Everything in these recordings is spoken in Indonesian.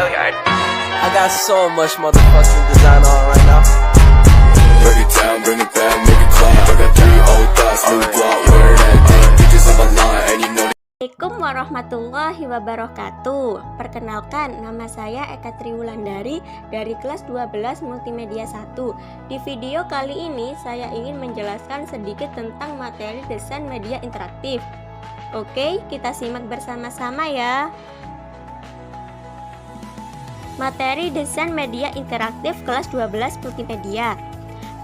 I got so much motherfucking design on right now. Break it down, bring it back, make it clap. I got 3 old thoughts, new block, wear that thing. Bitches on my line, and you know. Assalamualaikum warahmatullahi wabarakatuh. Perkenalkan, nama saya Eka Triwulandari dari kelas 12 Multimedia 1. Di video kali ini saya ingin menjelaskan sedikit tentang materi desain media interaktif. Oke, kita simak bersama-sama ya. Materi desain media interaktif kelas 12 Multimedia.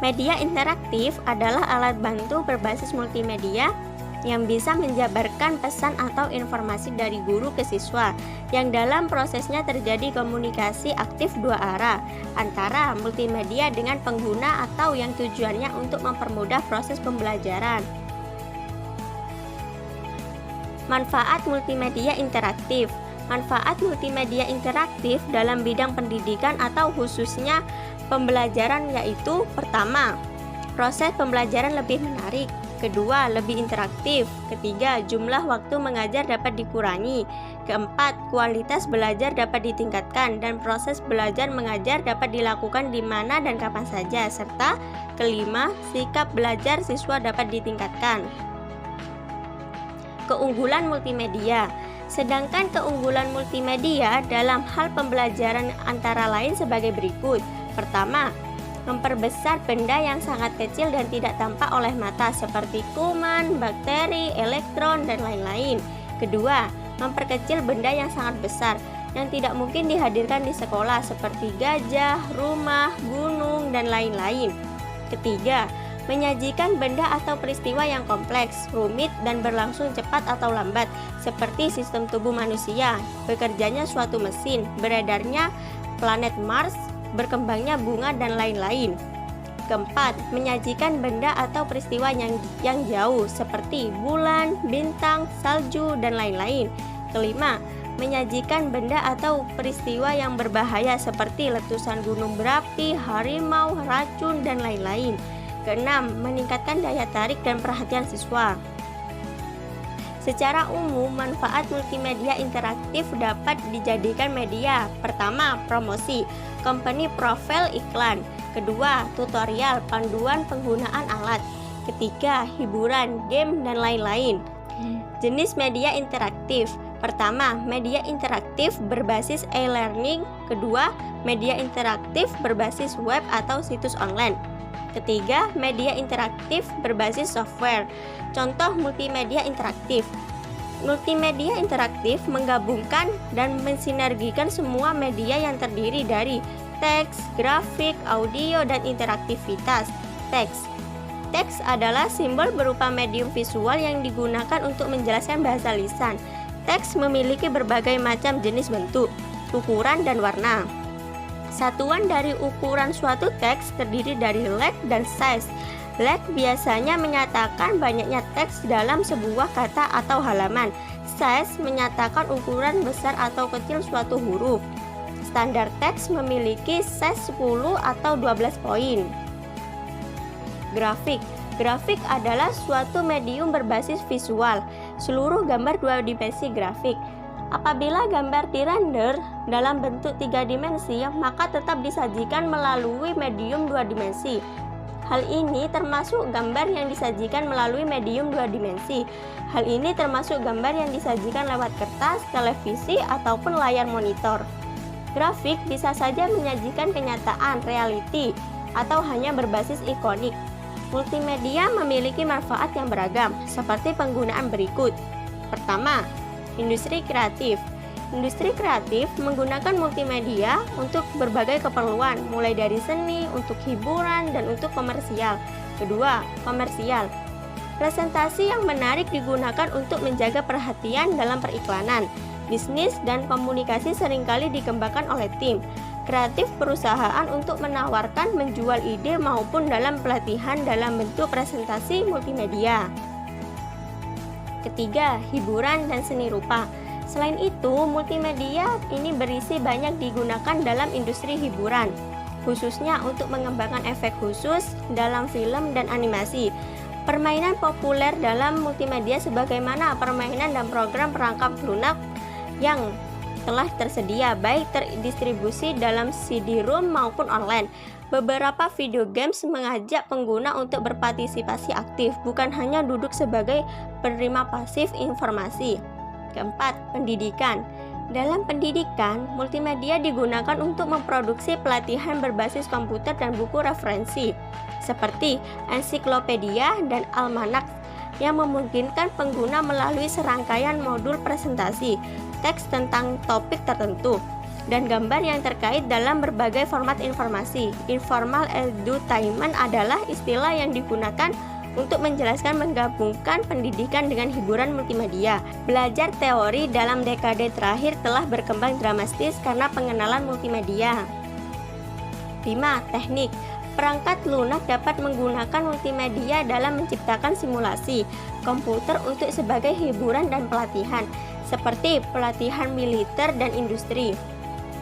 Media interaktif adalah alat bantu berbasis multimedia yang bisa menjabarkan pesan atau informasi dari guru ke siswa, yang dalam prosesnya terjadi komunikasi aktif dua arah antara multimedia dengan pengguna atau yang tujuannya untuk mempermudah proses pembelajaran. Manfaat multimedia interaktif. Manfaat multimedia interaktif dalam bidang pendidikan atau khususnya pembelajaran yaitu: pertama, proses pembelajaran lebih menarik; kedua, lebih interaktif; ketiga, jumlah waktu mengajar dapat dikurangi; keempat, kualitas belajar dapat ditingkatkan dan proses belajar mengajar dapat dilakukan di mana dan kapan saja; serta kelima, sikap belajar siswa dapat ditingkatkan. Keunggulan multimedia. Sedangkan keunggulan multimedia dalam hal pembelajaran antara lain sebagai berikut. Pertama, memperbesar benda yang sangat kecil dan tidak tampak oleh mata seperti kuman, bakteri, elektron, dan lain-lain. Kedua, memperkecil benda yang sangat besar yang tidak mungkin dihadirkan di sekolah seperti gajah, rumah, gunung, dan lain-lain. Ketiga, menyajikan benda atau peristiwa yang kompleks, rumit, dan berlangsung cepat atau lambat seperti sistem tubuh manusia, bekerjanya suatu mesin, beredarnya planet Mars, berkembangnya bunga, dan lain-lain. Keempat, menyajikan benda atau peristiwa yang jauh seperti bulan, bintang, salju, dan lain-lain. Kelima, menyajikan benda atau peristiwa yang berbahaya seperti letusan gunung berapi, harimau, racun, dan lain-lain. Keenam, meningkatkan daya tarik dan perhatian siswa. Secara umum, manfaat multimedia interaktif dapat dijadikan media. Pertama, promosi, company profile iklan. Kedua, tutorial, panduan penggunaan alat. Ketiga, hiburan, game, dan lain-lain. Jenis media interaktif. Pertama, media interaktif berbasis e-learning. Kedua, media interaktif berbasis web atau situs online. Ketiga, media interaktif berbasis software. Contoh multimedia interaktif. Multimedia interaktif menggabungkan dan mensinergikan semua media yang terdiri dari teks, grafik, audio, dan interaktivitas. Teks. Teks adalah simbol berupa medium visual yang digunakan untuk menjelaskan bahasa lisan. Teks memiliki berbagai macam jenis bentuk, ukuran, dan warna. Satuan dari ukuran suatu teks terdiri dari leg dan size. Leg biasanya menyatakan banyaknya teks dalam sebuah kata atau halaman. Size menyatakan ukuran besar atau kecil suatu huruf. Standar teks memiliki size 10 atau 12 poin. Grafik. Grafik adalah suatu medium berbasis visual. Seluruh gambar dua dimensi grafik. Apabila gambar dirender dalam bentuk 3 dimensi, maka tetap disajikan melalui medium 2 dimensi. Hal ini termasuk gambar yang disajikan melalui medium 2 dimensi. Hal ini termasuk gambar yang disajikan lewat kertas, televisi, ataupun layar monitor. Grafik bisa saja menyajikan kenyataan, reality, atau hanya berbasis ikonik. Multimedia memiliki manfaat yang beragam, seperti penggunaan berikut. Pertama, industri kreatif. Industri kreatif menggunakan multimedia untuk berbagai keperluan, mulai dari seni, untuk hiburan, dan untuk komersial. Kedua, komersial. Presentasi yang menarik digunakan untuk menjaga perhatian dalam periklanan. Bisnis dan komunikasi seringkali dikembangkan oleh tim kreatif perusahaan untuk menawarkan menjual ide maupun dalam pelatihan dalam bentuk presentasi multimedia. Ketiga, hiburan dan seni rupa. Selain itu, multimedia ini berisi banyak digunakan dalam industri hiburan, khususnya untuk mengembangkan efek khusus dalam film dan animasi. Permainan populer dalam multimedia sebagaimana permainan dan program perangkap lunak yang telah tersedia, baik terdistribusi dalam CD-ROM maupun online. Beberapa video games mengajak pengguna untuk berpartisipasi aktif, bukan hanya duduk sebagai penerima pasif informasi. Keempat, pendidikan. Dalam pendidikan, multimedia digunakan untuk memproduksi pelatihan berbasis komputer dan buku referensi, seperti ensiklopedia dan almanak, yang memungkinkan pengguna melalui serangkaian modul presentasi, teks tentang topik tertentu, dan gambar yang terkait dalam berbagai format informasi. Informal edutainment adalah istilah yang digunakan untuk menjelaskan menggabungkan pendidikan dengan hiburan multimedia. Belajar teori dalam dekade terakhir telah berkembang dramatis karena pengenalan multimedia. 5. Teknik. Perangkat lunak dapat menggunakan multimedia dalam menciptakan simulasi komputer untuk sebagai hiburan dan pelatihan, seperti pelatihan militer dan industri.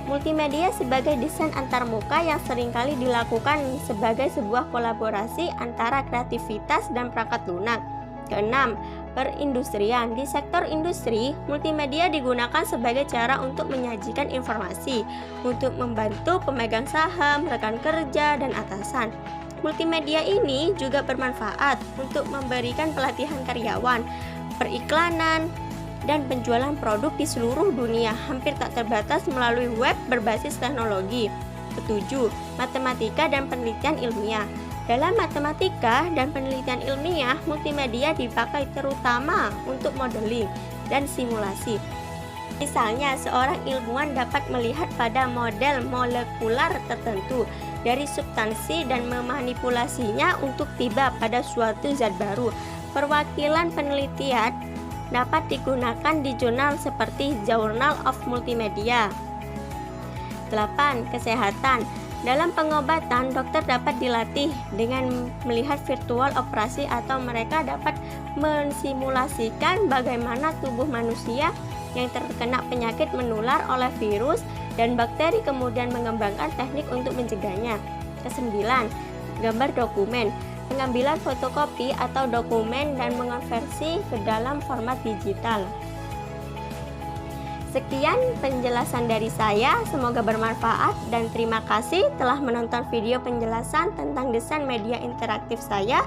Multimedia sebagai desain antarmuka yang seringkali dilakukan sebagai sebuah kolaborasi antara kreativitas dan perangkat lunak. Keenam, perindustrian. Di sektor industri, multimedia digunakan sebagai cara untuk menyajikan informasi, untuk membantu pemegang saham, rekan kerja, dan atasan. Multimedia ini juga bermanfaat untuk memberikan pelatihan karyawan, periklanan, dan penjualan produk di seluruh dunia hampir tak terbatas melalui web berbasis teknologi. Ketujuh, matematika dan penelitian ilmiah. Dalam matematika dan penelitian ilmiah, multimedia dipakai terutama untuk modeling dan simulasi. Misalnya, seorang ilmuwan dapat melihat pada model molekular tertentu dari substansi dan memanipulasinya untuk tiba pada suatu zat baru. Perwakilan penelitian dapat digunakan di jurnal seperti Journal of Multimedia. 8. Kesehatan. Dalam pengobatan, dokter dapat dilatih dengan melihat virtual operasi atau mereka dapat mensimulasikan bagaimana tubuh manusia yang terkena penyakit menular oleh virus dan bakteri kemudian mengembangkan teknik untuk mencegahnya. 9. Gambar dokumen. Pengambilan fotokopi atau dokumen dan mengonversi ke dalam format digital. Sekian penjelasan dari saya, semoga bermanfaat dan terima kasih telah menonton video penjelasan tentang desain media interaktif saya.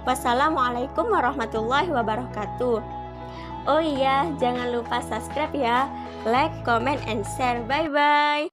Wassalamualaikum warahmatullahi wabarakatuh. Oh iya, jangan lupa subscribe ya, like, comment, and share. Bye-bye.